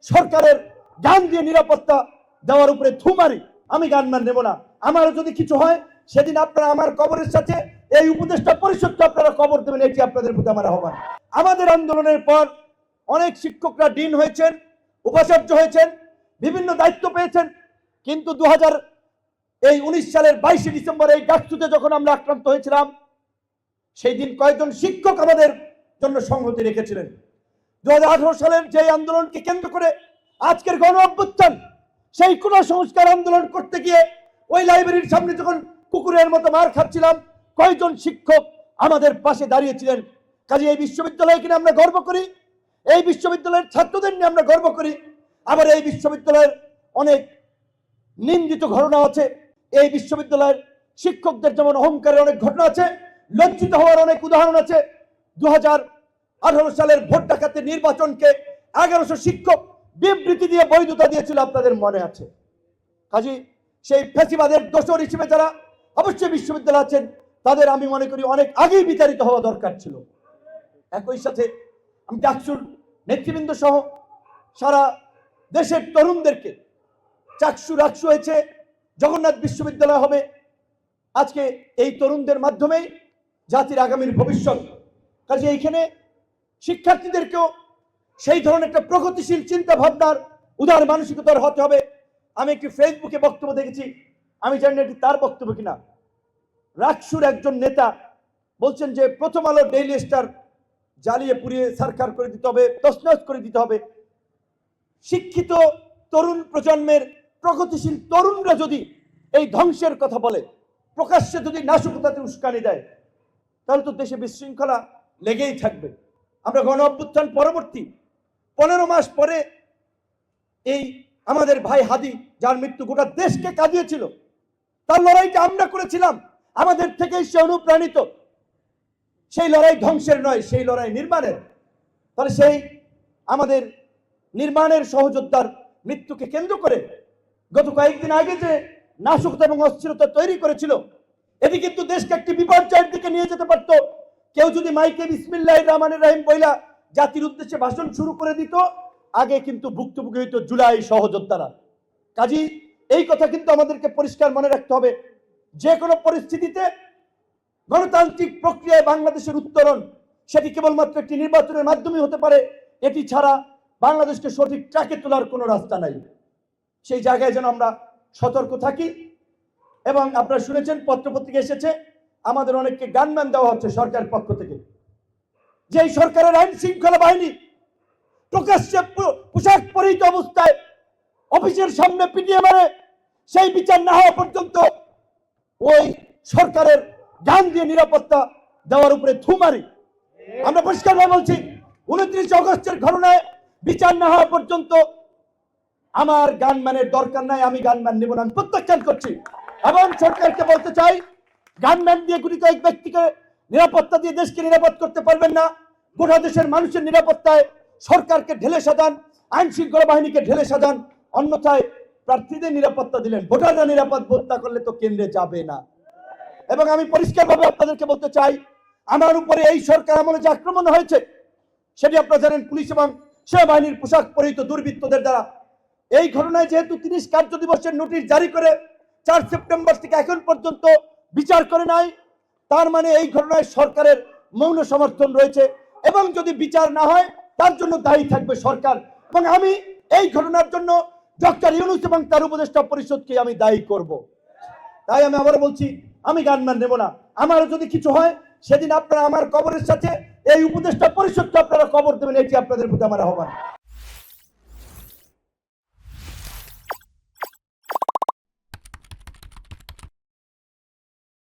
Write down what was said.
সরকারের গান দিয়ে নিরাপত্তা দেওয়ার উপরে থুমারি, আমি গান নেব না। আমার যদি কিছু হয় সেদিন আপনারা আমার কবরের সাথে এই উপদেষ্টা পরিষদকে আপনারা কবর দেবেন, এটি আপনাদের প্রতি আমার আহ্বান। আমাদের আন্দোলনের পর অনেক শিক্ষকরা ডিন হয়েছেন, উপাচার্য হয়েছেন, বিভিন্ন দায়িত্ব পেয়েছেন, কিন্তু 2019 সালের 22শে ডিসেম্বর এই ডাকসুতে যখন আমরা আক্রান্ত হয়েছিলাম, সেই দিন কয়েকজন শিক্ষক আমাদের জন্য সংহতি রেখেছিলেন। 2018 সালের যে আন্দোলনকে কেন্দ্র করে আজকের গণ অভ্যুত্থান, সেই কুসংস্কার আন্দোলন করতে গিয়ে ওই লাইব্রেরির সামনে যখন কুকুরের মতো মার খাচ্ছিলাম, কয়েকজন শিক্ষক আমাদের পাশে দাঁড়িয়েছিলেন। কাজে এই বিশ্ববিদ্যালয়কে নিয়ে আমরা গর্ব করি, এই বিশ্ববিদ্যালয়ের ছাত্রদের নিয়ে আমরা গর্ব করি। আবার এই বিশ্ববিদ্যালয়ের অনেক নিন্দিত ঘটনা আছে, এই বিশ্ববিদ্যালয়ের শিক্ষকদের যেমন অহংকারের অনেক ঘটনা আছে, লজ্জিত হওয়ার অনেক উদাহরণ আছে। 2018 সালের ভোট ডাকাতের নির্বাচনকে 1100 শিক্ষক বিবৃতি দিয়ে বৈধতা দিয়েছিল, আপনাদের মনে আছে। কাজী সেই ফ্যাসিবাদের দোষর হিসেবে যারা অবশ্যই বিশ্ববিদ্যালয় আছেন, তাদের আমি মনে করি অনেক আগেই বিতাড়িত হওয়া দরকার ছিল। একই সাথে আমি ডাকসুর নেতৃবৃন্দ সহ সারা দেশের তরুণদেরকে, চাকসু রাকসু হয়েছে, জগন্নাথ বিশ্ববিদ্যালয় হবে, আজকে এই তরুণদের মাধ্যমেই জাতির আগামীর ভবিষ্যৎ। কাজে এইখানে শিক্ষার্থীদেরকেও সেই ধরনের একটা প্রগতিশীল চিন্তা ভাবনার উদার মানসিকতার হতে হবে। আমি একটি ফেসবুকে বক্তব্য দেখেছি, আমি জানি না এটি তার বক্তব্য কিনা, রাকসুর একজন নেতা বলছেন যে প্রথম আলো ডেইলি স্টার জ্বালিয়ে পুড়িয়ে সরকার করে দিতে হবে, তছনছ করে দিতে হবে। শিক্ষিত তরুণ প্রজন্মের প্রগতিশীল তরুণরা যদি এই ধ্বংসের কথা বলে, প্রকাশ্যে যদি নাশকতাতে উস্কানি দেয়, তাহলে তো দেশে বিশৃঙ্খলা লেগেই থাকবে। আমরা গণ অভ্যুত্থান পরবর্তী 15 মাস পরে এই আমাদের ভাই হাদি, যার মৃত্যু গোটা দেশকে কাঁদিয়েছিল, তার লড়াইটা আমরা করেছিলাম, আমাদের থেকেই সে অনুপ্রাণিত। সেই লড়াই ধ্বংসের নয়, সেই লড়াই নির্মাণের। তাহলে সেই আমাদের নির্মাণের সহযোদ্ধার মৃত্যুকে কেন্দ্র করে গত কয়েকদিন আগে যে নাশকতা এবং অস্থিরতা তৈরি করেছিল, এটি কিন্তু দেশকে একটি বিপর্যয়ের দিকে নিয়ে যেতে পারত। কেউ যদি মাইকে বিসমিল্লাহির রহমানির রহিম বইলা জাতির উদ্দেশ্যে ভাষণ শুরু করে দিত, আগে কিন্তু ভুক্তভোগী হইত জুলাই সহযোদ্ধারা। কাজী এই কথা কিন্তু আমাদেরকে পরিষ্কার মনে রাখতে হবে, যে কোনো পরিস্থিতিতে গণতান্ত্রিক প্রক্রিয়ায় বাংলাদেশের উত্তরণ সেটি কেবলমাত্র একটি নির্বাচনের মাধ্যমে হতে পারে। এটি ছাড়া বাংলাদেশকে সঠিক ট্র্যাকে তোলার কোনো রাস্তা নাই। সেই জায়গায় যেন আমরা সতর্ক থাকি। এবং আপনারা শুনেছেন, পত্রপত্রিকা এসেছে, আমাদের অনেককে গানম্যান দেওয়া হচ্ছে সরকারের পক্ষ থেকে। যে সরকারের আইন শৃঙ্খলা বাহিনী প্রকাশ্যে পোশাক পরিহিত অবস্থায় অফিসের সামনে পিটিয়ে মারে, সেই বিচার না হওয়া পর্যন্ত ওই সরকারের গান দিয়ে নিরাপত্তা দেওয়ার উপরে থুমারি। আমরা পরিষ্কারভাবে বলছি, 29 আগস্টের ঘটনায় বিচার না হওয়া পর্যন্ত আমার গানম্যানের দরকার নাই, আমি গানম্যান নেব না, আমি প্রত্যাখ্যান করছি। এবং সরকারকে বলতে চাই, গানম্যান দিয়ে গুটি কয়েক ব্যক্তিকে নিরাপত্তা দিয়ে দেশকে নিরাপদ করতে পারবেন না। গোটা দেশের মানুষের নিরাপত্তায় সরকারকে ঢেলে সাজান, আইন শৃঙ্খলা বাহিনীকে ঢেলে সাজান, অন্যথায় প্রার্থীদের নিরাপত্তা দিলেন, ভোটাররা নিরাপদ বোধ না করলে তো কেন্দ্রে যাবে না। এবং আমি পরিষ্কারভাবে আপনাদেরকে বলতে চাই, আমার উপরে এই সরকার আমলে যে আক্রমণ হয়েছে, সেটি আপনারা জানেন পুলিশ এবং সেনাবাহিনীর পোশাক পরিহিত দুর্বৃত্তদের দ্বারা। এই ঘটনায় যেহেতু 30 কার্য দিবসের নোটিশ জারি করে 4 সেপ্টেম্বর থেকে এখন পর্যন্ত বিচার করে নাই, তার মানে এই ঘটনায় সরকারের মৌন সমর্থন রয়েছে। এবং যদি বিচার না হয়, তার জন্য দায়ী থাকবে সরকার। এবং আমি এই ঘটনার জন্য ডক্টর ইউনূস এবং তার উপদেষ্টা পরিষদকে আমি দায়ী করব। তাই আমি আবার বলছি, আমি গানম্যান নেব না। আমার যদি কিছু হয় সেদিন আপনারা আমার কবরের সাথে এই উপদেষ্টা পরিষদকে আপনারা কবর দেবেন, এটি আপনাদের প্রতি আমার আহ্বান।